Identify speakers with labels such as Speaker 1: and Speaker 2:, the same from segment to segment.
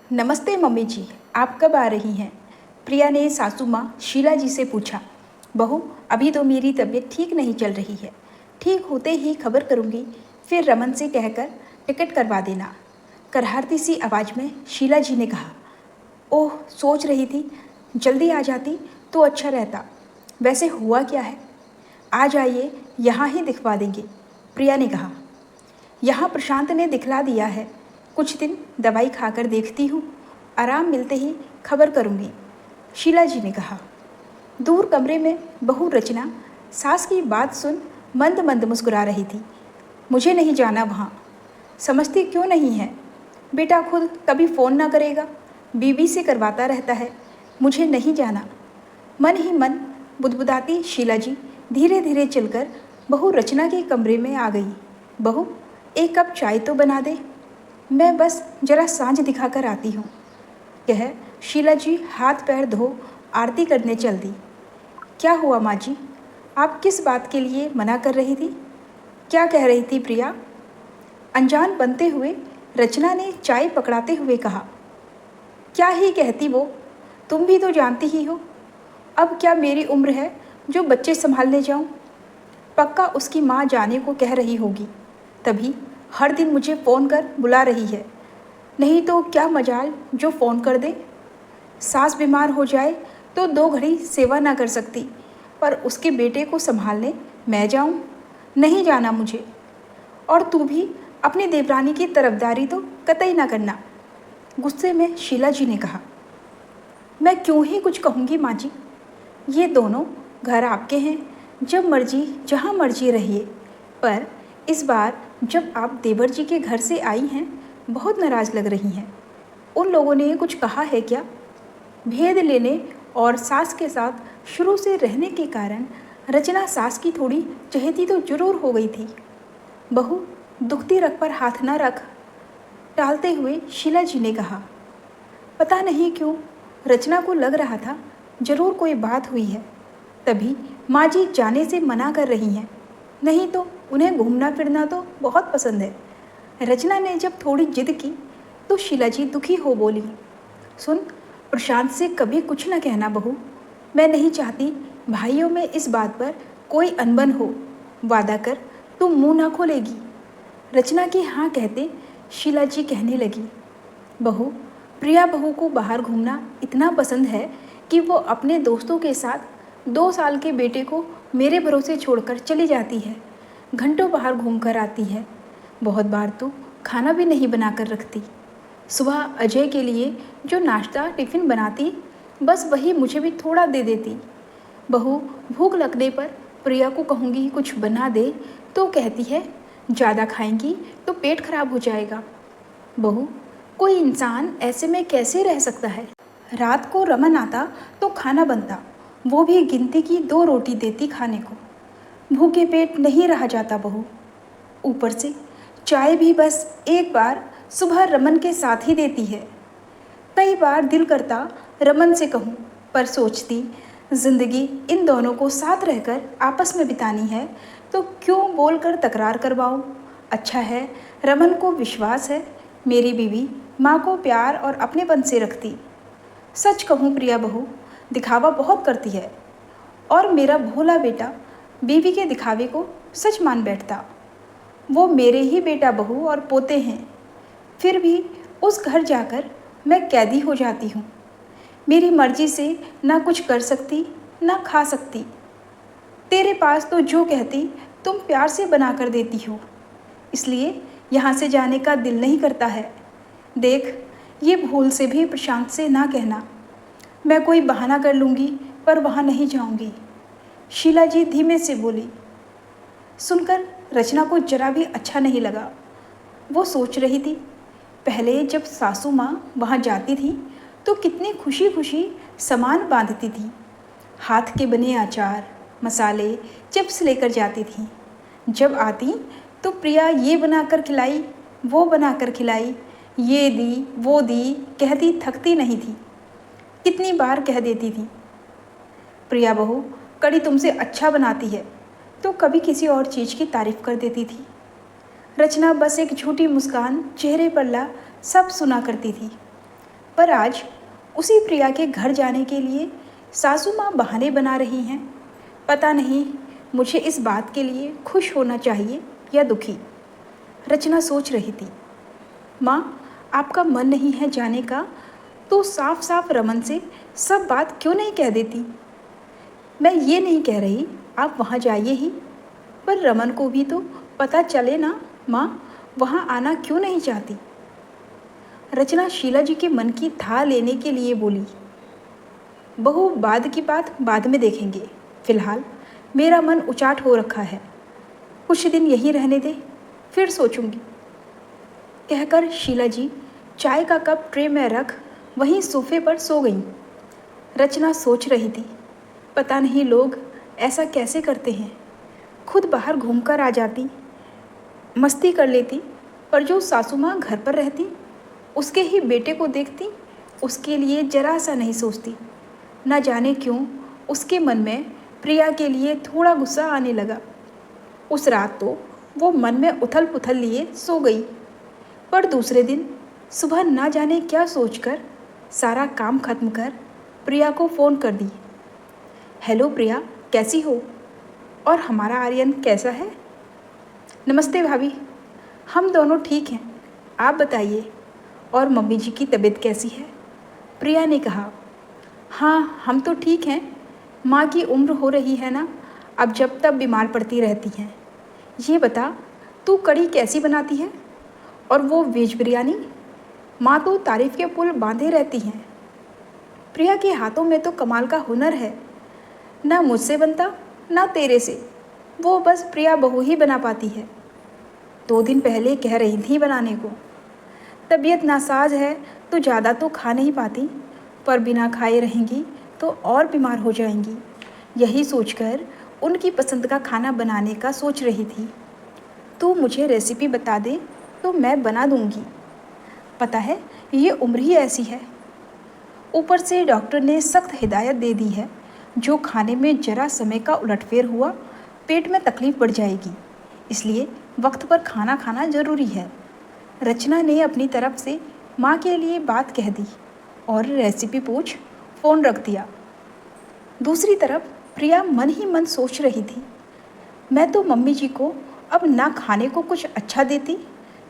Speaker 1: नमस्ते मम्मी जी, आप कब आ रही हैं? प्रिया ने सासू माँ शीला जी से पूछा। बहू, अभी तो मेरी तबीयत ठीक नहीं चल रही है। ठीक होते ही खबर करूँगी, फिर रमन से कहकर टिकट करवा देना। करहारती सी आवाज़ में शीला जी ने कहा। ओह, सोच रही थी जल्दी आ जाती तो अच्छा रहता। वैसे हुआ क्या है? आ जाइए, यहाँ ही दिखवा देंगे, प्रिया ने कहा। यहाँ प्रशांत ने दिखला दिया है। कुछ दिन दवाई खाकर देखती हूँ, आराम मिलते ही खबर करूँगी, शीला जी ने कहा। दूर कमरे में बहू रचना सास की बात सुन मंद मंद मुस्कुरा रही थी। मुझे नहीं जाना वहाँ। समझती क्यों नहीं है? बेटा खुद कभी फ़ोन ना करेगा, बीवी से करवाता रहता है। मुझे नहीं जाना। मन ही मन बुदबुदाती शीला जी धीरे धीरे चलकर बहू रचना के कमरे में आ गई। बहू, एक कप चाय तो बना दे, मैं बस जरा सांझ दिखाकर आती हूँ, कह शीला जी हाथ पैर धो आरती करने चल दी। क्या हुआ माँ जी? आप किस बात के लिए मना कर रही थी? क्या कह रही थी प्रिया? अनजान बनते हुए रचना ने चाय पकड़ाते हुए कहा। क्या ही कहती वो, तुम भी तो जानती ही हो। अब क्या मेरी उम्र है जो बच्चे संभालने जाऊं? पक्का उसकी माँ जाने को कह रही होगी, तभी हर दिन मुझे फ़ोन कर बुला रही है। नहीं तो क्या मजाल जो फ़ोन कर दे। सास बीमार हो जाए तो 2 घड़ी सेवा ना कर सकती, पर उसके बेटे को संभालने मैं जाऊं? नहीं जाना मुझे। और तू भी अपनी देवरानी की तरफदारी तो कतई ना करना, गुस्से में शीला जी ने कहा। मैं क्यों ही कुछ कहूँगी माँ जी, ये दोनों घर आपके हैं, जब मर्जी जहाँ मर्जी रहिए। पर इस बार जब आप देवर जी के घर से आई हैं, बहुत नाराज़ लग रही हैं। उन लोगों ने कुछ कहा है क्या? भेद लेने और सास के साथ शुरू से रहने के कारण रचना सास की थोड़ी चहेती तो जरूर हो गई थी। बहू, दुखती रग पर हाथ न रख, टालते हुए शीला जी ने कहा। पता नहीं क्यों रचना को लग रहा था जरूर कोई बात हुई है, तभी माँ जी जाने से मना कर रही हैं। नहीं तो उन्हें घूमना फिरना तो बहुत पसंद है। रचना ने जब थोड़ी जिद की तो शीला जी दुखी हो बोली। सुन, प्रशांत से कभी कुछ न कहना बहू। मैं नहीं चाहती भाइयों में इस बात पर कोई अनबन हो। वादा कर तुम मुंह ना खोलेगी। रचना की हाँ कहते शीला जी कहने लगी। बहू, प्रिया बहू को बाहर घूमना इतना पसंद है कि वो अपने दोस्तों के साथ 2 साल के बेटे को मेरे भरोसे छोड़कर चली जाती है। घंटों बाहर घूम कर आती है। बहुत बार तो खाना भी नहीं बना कर रखती। सुबह अजय के लिए जो नाश्ता टिफ़िन बनाती, बस वही मुझे भी थोड़ा दे देती। बहू, भूख लगने पर प्रिया को कहूँगी कुछ बना दे तो कहती है ज़्यादा खाएंगी तो पेट खराब हो जाएगा। बहू, कोई इंसान ऐसे में कैसे रह सकता है? रात को रमन आता तो खाना बनता, वो भी गिनती की 2 रोटी देती खाने को। भूखे पेट नहीं रहा जाता बहू। ऊपर से चाय भी बस एक बार सुबह रमन के साथ ही देती है। कई बार दिल करता रमन से कहूँ, पर सोचती जिंदगी इन दोनों को साथ रहकर आपस में बितानी है तो क्यों बोलकर तकरार करवाऊँ। अच्छा है रमन को विश्वास है मेरी बीवी माँ को प्यार और अपनेपन से रखती। सच कहूँ प्रिया बहू, दिखावा बहुत करती है, और मेरा भोला बेटा बीवी के दिखावे को सच मान बैठता। वो मेरे ही बेटा बहू और पोते हैं, फिर भी उस घर जाकर मैं कैदी हो जाती हूँ। मेरी मर्जी से ना कुछ कर सकती ना खा सकती। तेरे पास तो जो कहती तुम प्यार से बना कर देती हो, इसलिए यहाँ से जाने का दिल नहीं करता है। देख, ये भूल से भी प्रशांत से ना कहना। मैं कोई बहाना कर लूँगी पर वहाँ नहीं जाऊँगी, शीला जी धीमे से बोली। सुनकर रचना को जरा भी अच्छा नहीं लगा। वो सोच रही थी पहले जब सासू माँ वहाँ जाती थी तो कितनी खुशी खुशी सामान बांधती थी। हाथ के बने अचार, मसाले, चिप्स लेकर जाती थी। जब आती तो प्रिया ये बनाकर खिलाई, वो बनाकर खिलाई, ये दी वो दी, कहती थकती नहीं थी। कितनी बार कह देती थी, प्रिया बहू कड़ी तुमसे अच्छा बनाती है, तो कभी किसी और चीज़ की तारीफ़ कर देती थी। रचना बस एक झूठी मुस्कान चेहरे पर ला सब सुना करती थी। पर आज उसी प्रिया के घर जाने के लिए सासू माँ बहाने बना रही हैं। पता नहीं मुझे इस बात के लिए खुश होना चाहिए या दुखी। रचना सोच रही थी। माँ, आपका मन नहीं है जाने का तो साफ साफ रमन से सब बात क्यों नहीं कह देती। मैं ये नहीं कह रही आप वहाँ जाइए ही, पर रमन को भी तो पता चले ना माँ, वहाँ आना क्यों नहीं चाहती। रचना शीला जी के मन की था लेने के लिए बोली, बहू बाद की बात बाद में देखेंगे, फिलहाल मेरा मन उचाट हो रखा है, कुछ दिन यहीं रहने दे, फिर सोचूंगी। कहकर शीला जी चाय का कप ट्रे में रख वहीं सोफे पर सो गईं। रचना सोच रही थी, पता नहीं लोग ऐसा कैसे करते हैं। खुद बाहर घूमकर आ जाती, मस्ती कर लेती, पर जो सासू माँ घर पर रहती, उसके ही बेटे को देखती, उसके लिए जरा सा नहीं सोचती। न जाने क्यों उसके मन में प्रिया के लिए थोड़ा गुस्सा आने लगा। उस रात तो वो मन में उथल पुथल लिए सो गई, पर दूसरे दिन सुबह न जाने क्या सोचकर सारा काम खत्म कर प्रिया को फ़ोन कर दी। हेलो प्रिया, कैसी हो? और हमारा आर्यन कैसा है? नमस्ते भाभी, हम दोनों ठीक हैं, आप बताइए। और मम्मी जी की तबीयत कैसी है? प्रिया ने कहा, हाँ हम तो ठीक हैं, माँ की उम्र हो रही है ना, अब जब तब बीमार पड़ती रहती हैं। ये बता, तू कढ़ी कैसी बनाती है? और वो वेज बिरयानी, माँ तो तारीफ़ के पुल बांधे रहती हैं। प्रिया के हाथों में तो कमाल का हुनर है, ना मुझसे बनता ना तेरे से, वो बस प्रिया बहू ही बना पाती है। 2 दिन पहले कह रही थी बनाने को। तबीयत नासाज है तो ज़्यादा तो खा नहीं पाती, पर बिना खाए रहेंगी तो और बीमार हो जाएंगी। यही सोचकर उनकी पसंद का खाना बनाने का सोच रही थी। तू मुझे रेसिपी बता दे तो मैं बना दूंगी। पता है ये उम्र ही ऐसी है, ऊपर से डॉक्टर ने सख्त हिदायत दे दी है, जो खाने में जरा समय का उलटफेर हुआ पेट में तकलीफ़ बढ़ जाएगी, इसलिए वक्त पर खाना खाना ज़रूरी है। रचना ने अपनी तरफ से माँ के लिए बात कह दी और रेसिपी पूछ फ़ोन रख दिया। दूसरी तरफ प्रिया मन ही मन सोच रही थी, मैं तो मम्मी जी को अब ना खाने को कुछ अच्छा देती,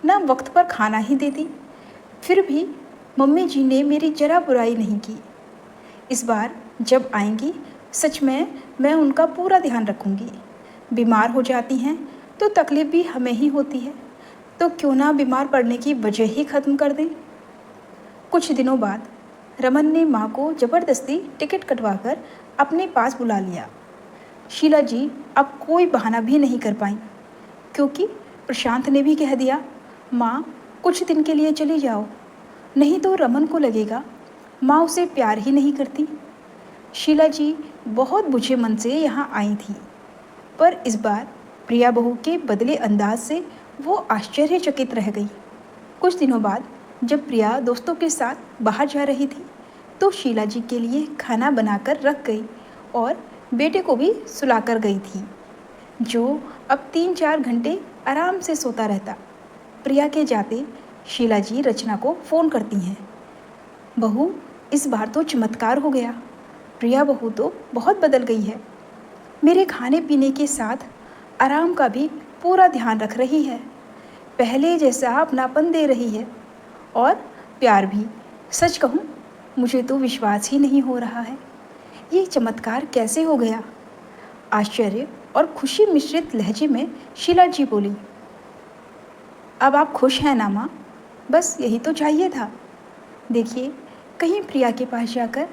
Speaker 1: ना वक्त पर खाना ही देती, फिर भी मम्मी जी ने मेरी जरा बुराई नहीं की। इस बार जब आएंगी सच में मैं उनका पूरा ध्यान रखूंगी। बीमार हो जाती हैं तो तकलीफ़ भी हमें ही होती है, तो क्यों ना बीमार पड़ने की वजह ही ख़त्म कर दें। कुछ दिनों बाद रमन ने माँ को ज़बरदस्ती टिकट कटवाकर अपने पास बुला लिया। शीला जी अब कोई बहाना भी नहीं कर पाईं, क्योंकि प्रशांत ने भी कह दिया, माँ कुछ दिन के लिए चली जाओ, नहीं तो रमन को लगेगा माँ उसे प्यार ही नहीं करती। शीला जी बहुत बुझे मन से यहाँ आई थी, पर इस बार प्रिया बहू के बदले अंदाज से वो आश्चर्यचकित रह गई। कुछ दिनों बाद जब प्रिया दोस्तों के साथ बाहर जा रही थी तो शीला जी के लिए खाना बनाकर रख गई और बेटे को भी सुलाकर गई थी, जो अब 3-4 घंटे आराम से सोता रहता। प्रिया के जाते शीला जी रचना को फ़ोन करती हैं, बहू इस बार तो चमत्कार हो गया, प्रिया बहू तो बहुत बदल गई है, मेरे खाने पीने के साथ आराम का भी पूरा ध्यान रख रही है, पहले जैसा अपनापन दे रही है और प्यार भी। सच कहूँ मुझे तो विश्वास ही नहीं हो रहा है, ये चमत्कार कैसे हो गया। आश्चर्य और खुशी मिश्रित लहजे में शीला जी बोली, अब आप खुश हैं ना माँ, बस यही तो चाहिए था। देखिए कहीं प्रिया के पास जाकर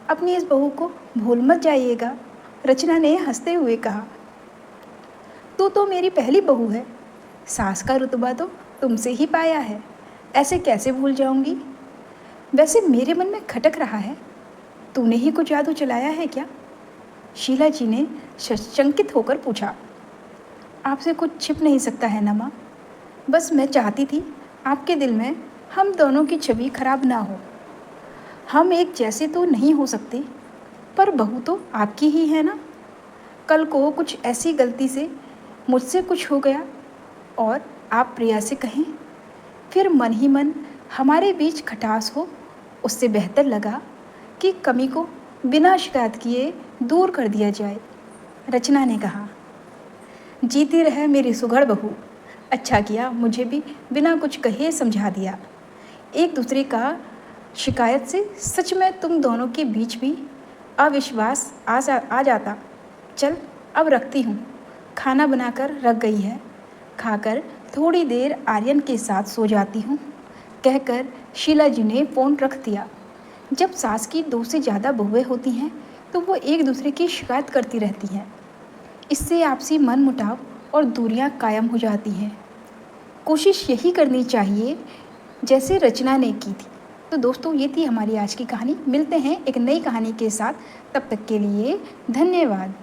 Speaker 1: अपनी इस बहू को भूल मत जाइएगा। रचना ने हंसते हुए कहा, तू तो मेरी पहली बहू है, सास का रुतबा तो तुमसे ही पाया है, ऐसे कैसे भूल जाऊंगी। वैसे मेरे मन में खटक रहा है, तूने ही कुछ जादू चलाया है क्या? शीला जी ने शंकित होकर पूछा। आपसे कुछ छिप नहीं सकता है ना माँ, बस मैं चाहती थी आपके दिल में हम दोनों की छवि खराब ना हो। हम एक जैसे तो नहीं हो सकते, पर बहू तो आपकी ही है ना। कल को कुछ ऐसी गलती से मुझसे कुछ हो गया और आप प्रिया से कहें, फिर मन ही मन हमारे बीच खटास हो उससे बेहतर लगा कि कमी को बिना शिकायत किए दूर कर दिया जाए। रचना ने कहा, जीती रहे मेरी सुघड़ बहू, अच्छा किया मुझे भी बिना कुछ कहे समझा दिया। एक दूसरे का शिकायत से सच में तुम दोनों के बीच भी अविश्वास आ जाता। चल अब रखती हूँ, खाना बनाकर रख गई है, खाकर थोड़ी देर आर्यन के साथ सो जाती हूँ, कहकर शीला जी ने फ़ोन रख दिया। जब सास की 2 से ज़्यादा बहुएं होती हैं तो वो एक दूसरे की शिकायत करती रहती हैं। इससे आपसी मनमुटाव और दूरियां कायम हो जाती हैं। कोशिश यही करनी चाहिए जैसे रचना ने की थी। तो दोस्तों, ये थी हमारी आज की कहानी। मिलते हैं एक नई कहानी के साथ, तब तक के लिए धन्यवाद।